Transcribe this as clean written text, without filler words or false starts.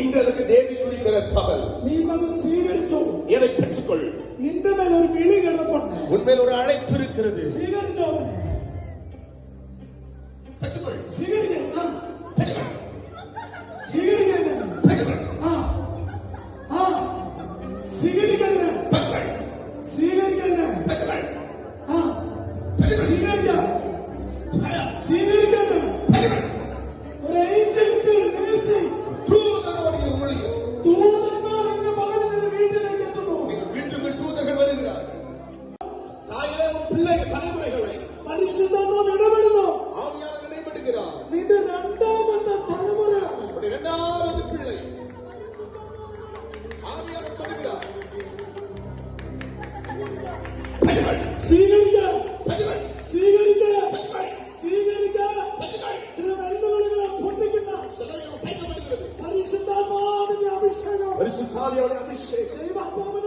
ഇന്നലക്ക് ദേവി കുറിക്കുന്ന പകൽ നീ അത് സ്വീകരിച്ചു. എதை பெற்றுக்கொள். നിന്റെ മേൽ ഒരു വിളി കിടപ്പുണ്ട്. ഉന്മേൽ ഒരു അழைப்பு இருக்கிறது. സ്വീകരിച്ചോ. பெற்றுக்கொள். സ്വീകരിക്കണം. பெற்றுக்கொள். സ്വീകരിക്കണം. பெற்றுக்கொள். സ്വീകരിക്കണം. பெற்றுக்கொள். സ്വീകരിക്കണം. பெற்றுக்கொள். സ്വീകരിക്കണം. സ്വീകരിക്കണം. பெற்றுக்கொள். ഒരു ഏഞ്ചലിന്റെ മിനിസ്ട്രി. தூதனுடைய ஊழியம். ദൂതന്മാർ എന്ന മകന്റെ വീട്ടിലേക്ക് എത്തുന്നു. വീട്ടിൽ ദൂതകൾ വരുகிறார். തായേ പിള്ളേ തലമുറകളെ പരിശുദ്ധാത്മാവ് ഇടപെടുന്നു. ആവിയാനവർ ഇടപെടുகிறார். നിന്റെ രണ്ടാമത്തെ തലമുറ இரண்டாவது பிள்ளை ஆவியானவர் வருகிறார். സ്വീകരിക്കുക. பெற்றுக்கொள். സ്വീകരിക്കുക. பெற்றுக்கொள். സ്വീകരിക്കുക. பெற்றுக்கொள். ചില മരുന്നുകളെ പൊട്ടിക്കുന്ന சிலருக்கு கைக்கப்படுகிறது. പരിശുദ്ധാത്മാവിന്റെ അഭിഷേകം. பரிசுத்தாவியோட அபிஷேகம். ദൈവാത്മാവിന്റെ